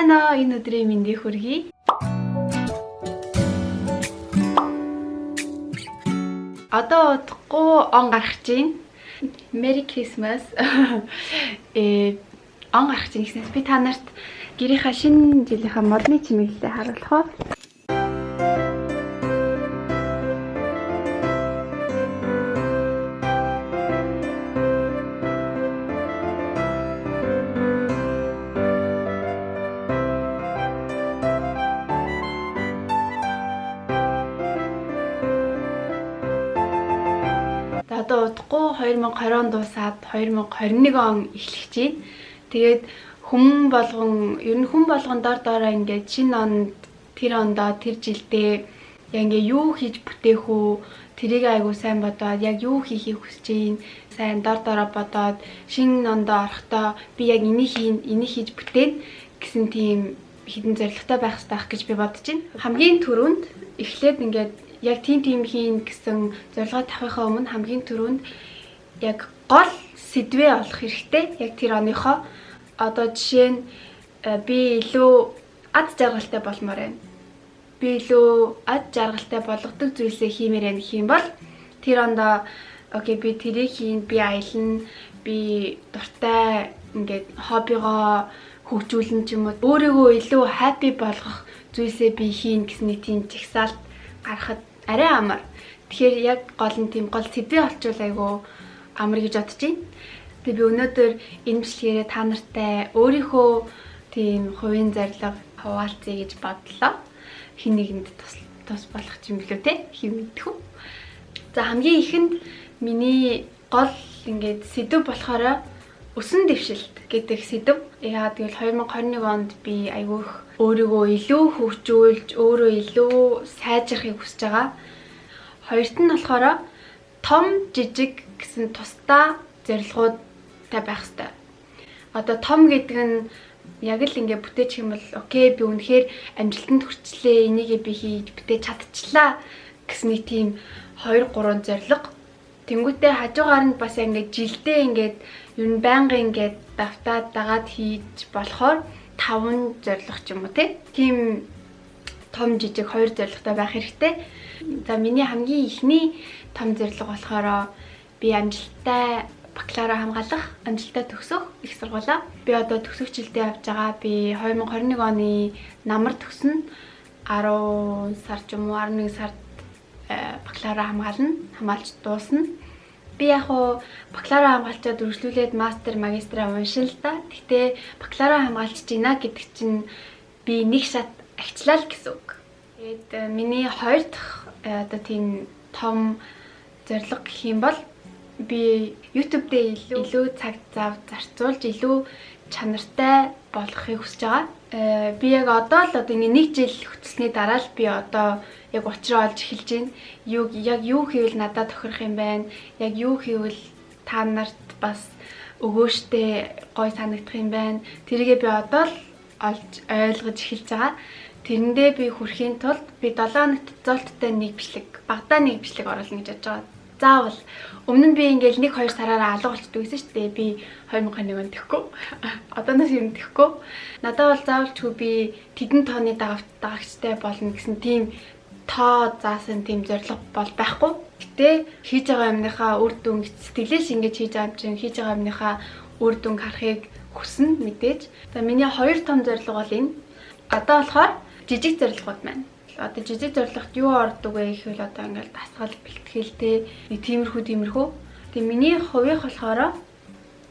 Сайн энэ өдрийн мэндийг хүргэе. Одоо удахгүй он гарах чинь. Merry Christmas. Он гарах чинь гэснээр би та нарт гэрийнхаа шинэ жилийнхаа модны чимэглэлээ харуулах уу? Одоо удахгүй 2020 дуусаад 2021 он эхлэх чинь. Тэгээд хүн болгон дор доороо ингээд шинэ онд тэр ондоо тэр жилдээ яг ингээ юу хийж бүтээх үү, тэрийг айгуу сайн бодоод яг юу хийхийг хүсэж юм сайн дор доороо бодоод шинэ ондоо орохдоо би яг энийг хийж бүтээн гэсэн тийм хідэн зорилготой байх хэрэгтэй гэж би бодож байна. Хамгийн түрүүнд эхлээд ингээд яг тийм хийн гэсэн зорилгоо тавихаа өмнө хамгийн түрүүнд яг гол сэдвээ олох хэрэгтэй. Яг тэр оныхоо одоо жишээ нь би илүү ад жаргалтай болмоор байна. Би илүү ад жаргалтай болгодог зүйлсээ хиймээр байна гэх юм бол тэр ондоо окей би тэрийг хийн, би аялна, би дуртай ингээд хоббигоо хөгжүүлэн ч юм уу өөрийгөө илүү happy болгох зүйлсээ би хийн гэсэн тийм жагсаалт гаргахад арай амар. Тэгэхээр яг гол нь тийм гол сэдвээ олчвол айгу амар гэж бодож байна. Тэгээ би өнөөдөр энэ бичлэгээрээ та нартай өөрийнхөө тийм хувийн зорилго хуваалцъя гэж бодлоо. Хин нэгэнд тус болох юм билүү те? Хин мэдэх үү? За хамгийн ихэнд миний гол ингээд сэдв болохоор өсөн дэвшилт гэдэг сэдв. Яагаад гэвэл 2021 онд би айгүй их өөрийгөө илүү хөгжүүлж, өөрөө илүү сайжрахыг хүсэж байгаа. Хоёрт нь болохоор том жижиг гэсэн тусдаа зорилгоудтай байх хэрэгтэй. Одоо том гэдэг нь яг л ингээ бүтээчих юм бол окей би үнэхээр амжилтанд хүрчлээ, энийгээ би хийж бүтээж чадчихлаа гэсэн тийм 2-3 зорилго. Тэнгүүтээ хажуугаар нь бас ингээ жилдээ ингээд ер нь байнгын ингээд давтаад дагаад хийж болохоор 5 зорилго ч юм уу тийм том жижиг 2 зорилготой байх хэрэгтэй. За миний хамгийн ихний том зорилго болохоор би амжилттай бакалавра хамгаалах, амжилттай төгсөх их сургуулаа. Би одоо төгсөх жилдээ явж байгаа. Би 2021 оны намар төгснө. 10 сар ч юм уу 11 сард бакалавра хамгаалж дуусна. Би яг бакалавра хамгаалчаад үргэлжлүүлээд мастер, магистраа уншин л да. Гэхдээ бакалавра хамгаалж байна гэдэг чинь би нэг шат агчлаа л гэсэн үг. Тэгээд миний хоёр дахь одоо тийм том зорилго гэх юм бол би YouTube дээр илүү цаг зав зарцуулж илүү чанартай болохыг хүсэж байгаа. Би яг одоо л нэг жил хөтөлсөний дараа л би одоо яг учраа олж эхэлж байна. Яг юу хийвэл надад тохирох юм байна? Яг юу хийвэл та нарт бас өгөөжтэй гой санагдах юм байна? Тэрийгээ би одоо л олж ойлгож эхэлж байгаа. Тэрэндээ би хүрэхийн тулд би 7 хоногт золттой нэг бичлэг, багадаа нэг бичлэг оруулна гэж бодож байгаа. Заавал өмнө нь би ингээл 1-2 сараараа алга болчихдог гэсэн шүү дээ. Би 2021 онд тэхгүй. Одооноос юм тэхгүй. Надад бол заавалчгүй би тэдэн тооны дагагчтай болно гэсэн тийм тоо заасан тийм зорилго бол байхгүй. Гэтэ хийж байгаа юмныхаа үр дүн сэтгэлээс ингэж хийж байгаа юм чинь хийж байгаа юмныхаа үр дүн харахыг хүснэ мэдээж. За миний хоёр том зорилго бол энэ. Одоо болохоор жижиг зорилгууд маань. Одоо жижиг зорилгот юу ордог вэ гэхэл одоо ингээл дасгал бэлтгэлтэй нэг тиймэрхүү. Тэгээ миний хувийнх болохоор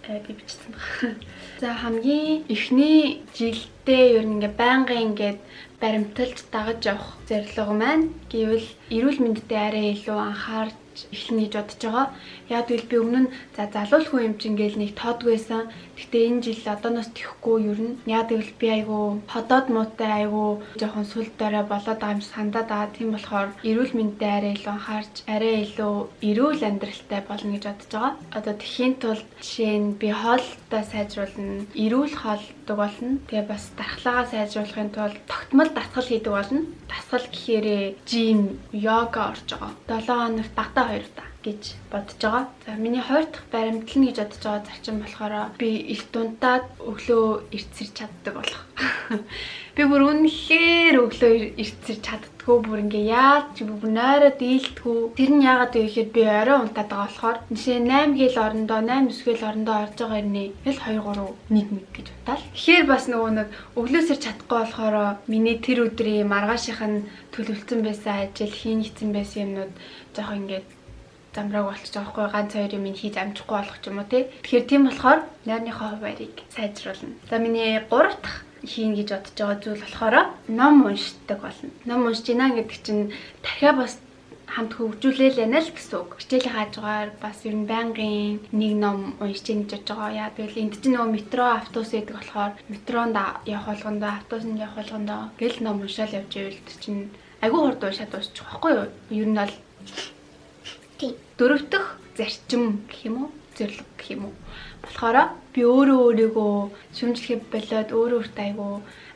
би бичсэн байна. За хамгийн эхний жилдээ ер нь ингээ байнгын ингээд баримталж дагаж явах зорилго маань гэвэл эрүүл мэндэд арай илүү анхаарч эхлэнэ гэж бодож байгаа. Яг тэгвэл би өмнө нь залуу хүн юм чинь ингээл нэг тоодгүй байсан. Гэхдээ энэ жил одооноос тэхгүй ер нь. Яг тэгвэл би айгу ходоод муутай айгу жоохон сүл дорой болоод байгаа юм сандаад байгаа. Тийм болохоор эрүүл мэндэд арай илүү анхаарч арай илүү эрүүл амьдралтай болно гэж бодож байгаа. Одоо тэхийн тулд жишээ нь би хоолтой сайжруулна, эрүүл хоолдог болно. Тэгээ бас дархлаагаа сайжруулахын тулд тогтмол дасгал хийдэг болно. Дасгал гэхээрээ жим, йога орж байгаа. 7 хоногт багтаа 2 удаа. гэж бодож байгаа. За миний хоёр дахь баримтлал гэж бодож байгаа зарчим болохоор би их дунтаад өглөө эртсэрч чаддаг болох. Би бүр үнэхээр өглөө эртсэрч чаддгүй бүр ингээ яаж бүр нойроо дийлдэггүй. Тэр нь яагаад вэ гэхээр би орой унтаад байгаа болохоор жишээ 8 хэл орондоо 8 9 хэл орондоо орж байгаа ирнэ. Тэгэл 2 3 1 гэж утаал. Тэгэхээр бас нөгөө нэг өглөөс ирч чадахгүй болохоор миний тэр өдрийн маргаашийнх нь төлөвлөсөн байсан ажил, хийгдсэн байсан юмнууд жоох ингээд замбрааг болчих жоохгүй ганц хоёр юм хийж амжихгүй болох ч юм уу тий. Тэгэхээр тийм болохоор нойрныхоо хуваарийг сайжруулна. За миний 3 дахь хийн гэж бодож байгаа зүйл болохоор ном уншдаг болно. Ном уншиж гинэ гэдэг чинь дахиад бас хамт хөгжүүлээл байна л гэсэн үг. Хичээлийн хаажгаар бас ер нь байнгын нэг ном уншиж гэж бодож байгаа. Яа гэвэл энд чинь нөгөө метро автобус гэдэг болохоор метронд явах болгондоо автобусанд явах болгондоо гэл ном уншаал явж ивэл чинь айгүй хурд уншаад дуусчих واخгүй юу? Ер нь бол тийм. 4 дахь зарчим гэх юм уу? Зөвлөг гэх юм уу? Болохоор би өөрийгөө шүмжлэхэд болоод өөртөө айгүй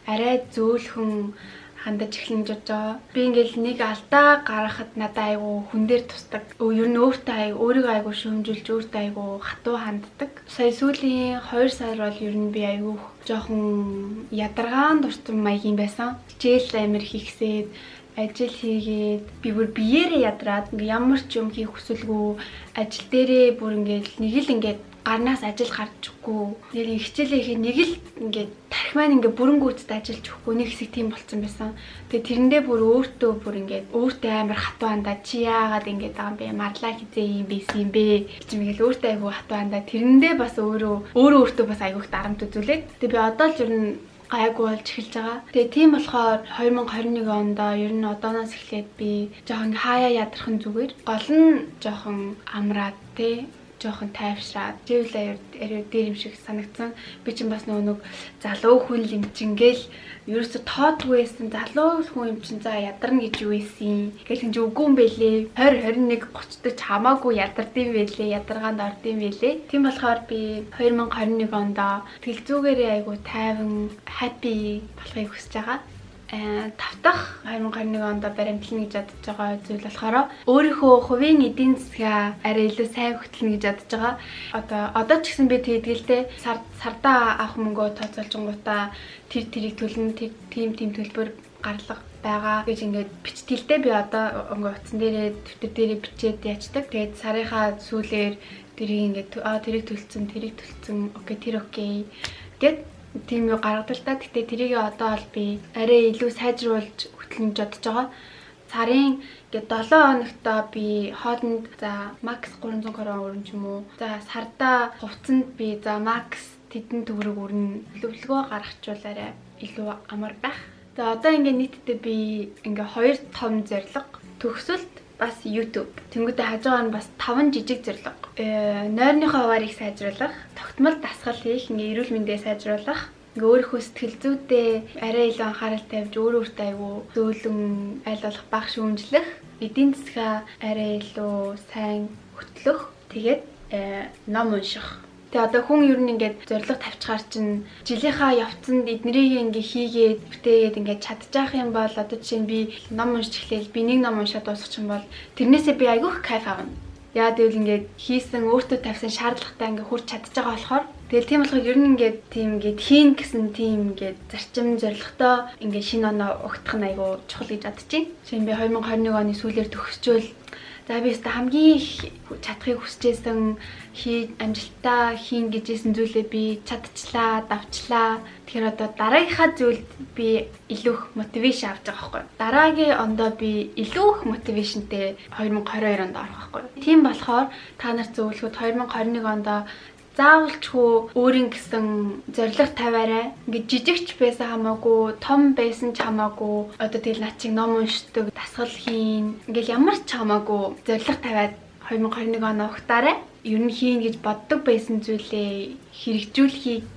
арай зөөлхөн хандаж эхлэн гэж байгаа. Би ингээл нэг алдаа гаргахад надад айгүй хүн дээр тусдаг. Ер нь өөрийгөө айгүй шөмжилж өөртөө айгүй хатуу ханддаг. Сая сүүлийн 2 сар бол ер нь би айгүй жоохон ядаргаан дуртай маягийн байсан. Хичээл амир хийхсээд ажил хийгээд би бүр биеэрээ ядраад ингээ ямар ч юм хийх хүсэлгүй ажил дээрээ бүр ингээл нэг л ингээд гарнаас ажил гарчихгүй. Тэгэл хичээлээ хийхэд нэг л ингээд тарих маань ингээ бүрэнгүүцтэй ажиллаж өгөхгүй нэг хэсэг тийм болцсон байсан. Тэгээ тэрэндээ бүр өөртөө бүр ингээд өөртөө амар хатуу андаа чи яагаад ингээд байгаа юм бэ? Марлаа хизээ юм байсан юм бэ? Чимээл өөртөө айгүй хатуу андаа тэрэндээ бас өөртөө бас айгүйх дарамт үзүүлээд. Тэгээ би одоо л ер нь гайгүй болж эхэлж байгаа. Тэгээ тийм болохоор 2021 онд ер нь одооноос эхлээд би жоохон хаяа ядрахын зүгээр гол нь жоохон амраад те жоохон тайвшраад живлээ дээр юм шиг санагдсан. Би чинь бас нэг залуу хүн юм чингээл ерөөсө тоодгүй байсан залуу хүн юм чинь за ядарна гэж юу ийсэн. Гэл хин ч үгүй юм бэлээ. 20 21 30 ч хамаагүй ядардсан бэлээ. Ядаргаанд ордсон бэлээ. Тийм болохоор би 2021 онд тэлзүүгээрээ айгу тайван happy болохыг хүсэж байгаа. 5 дахь 2021 онд баримтлана гэж бодож байгаа зүйл болохоор өөрийнхөө хувийн эдийн засгаа арай илүү сайн хөтлөнө гэж бодож байгаа. Одоо ч гэсэн би тэгдэлтэй сардаа авах мөнгөө тооцоолжингуудаа тэрийг төлнө тийм төлбөр гарлага байгаа гэж ингээд бичтгэлтэй би одоо ингээ утсан дээрээ дэвтэр дээрээ бичээд яачдаг. Тэгээд сарынхаа сүүлээр тэрийг ингээд тэрийг төлцөн окей тэр окей гэд тийм юу гаргадаг л та. Гэтэ тэрийг одоо бол би арай илүү сайжруулж хөтлөн бодож байгаа. Сарын ингээд 7 хоногтоо би хоолнд за макс 300 крон өрн ч юм уу. За сарда хувцсанд би за макс тэдэн төгрөг өрн төлөвлөгөө гаргахчвал арай илүү амар байх. За одоо ингээд нийтдээ би ингээд 2 том зорилго төгсөлт бас YouTube. Тэнгүүдээ хажуугаар нь бас 5 жижиг зорилго. Нойрныхоо хуваарийг сайжруулах, тогтмол дасгал хийх, эрүүл мэндээ сайжруулах, өөрийнхөө сэтгэл зүйдээ арай илүү анхаарал тавьж өөртөө айгүй зөөлөн айл болох бага шүүмжлэх, эдийн засгаа арай илүү сайн хөтлөх, тэгээд ном унших. Тэгээ одоо хүн ер нь ингээд зорилго тавьчихаар чинь жилийнхаа явцанд эднэрийг ингээ хийгээд бүтээгээд ингээ чадчих юм бол одоо жишээ нь би ном уншиж эхлээл би нэг ном уншаад дуусчих юм бол тэрнээсээ би айгүйх кайф авна. Яа гэвэл ингээд хийсэн өөртөө тавьсан шаардлагатай ингээ хүрч чадчих байгаа болохоор тэгэл тийм болохоор ер нь ингээд тийм ингээд хийн гэсэн тийм ингээд зарчим зорилготой ингээ шинэ оноо өгдөх нь айгүй чухал гэж бодож байна. Жишээ нь би 2021 оны сүүлээр төгсчөөл за би өөртөө хамгийн их чадахыг хүсэжсэн амжилттай хийн гэжсэн зүйлээ би чадчихлаа, давчлаа. Тэгэхээр одоо дараагийнхаа зүйлд би илүү их мотивашн авч байгаа байхгүй. Дараагийн ондоо би илүү их мотивашнтэй 2022 онд орох байхгүй. Тийм болохоор та нарт зөвлөхөд 2021 онд заавалчгүй өөрийн гэсэн зорилго тавиарай. Ингээд жижигч байсан хамаагүй, том байсан ч хамаагүй. Одоо тэгэл над чиг ном уншдаг, дасгал хийн. Ингээд ямар ч хамаагүй зорилго тавиад 2021 он ухтаарай. Ер нь хийн гэж боддог байсан зүйлээ хэрэгжүүлэхийг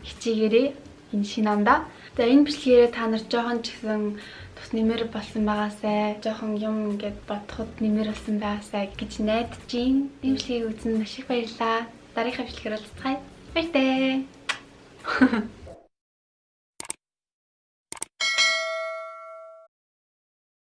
хичээгээрэй энэ шинэ ондоо. За энэ бичлэгээрээ та нар жоохон ч гэсэн тус нэмэр болсон байгаасай, жоохон юм ингээд бодоход нэмэр болсон байгаасай гэж найдаж байна. Энэ бичлэгийг үзсэн маш их баярлалаа. Дараагийн бичлэгээр уулзцгаая. Баяртай.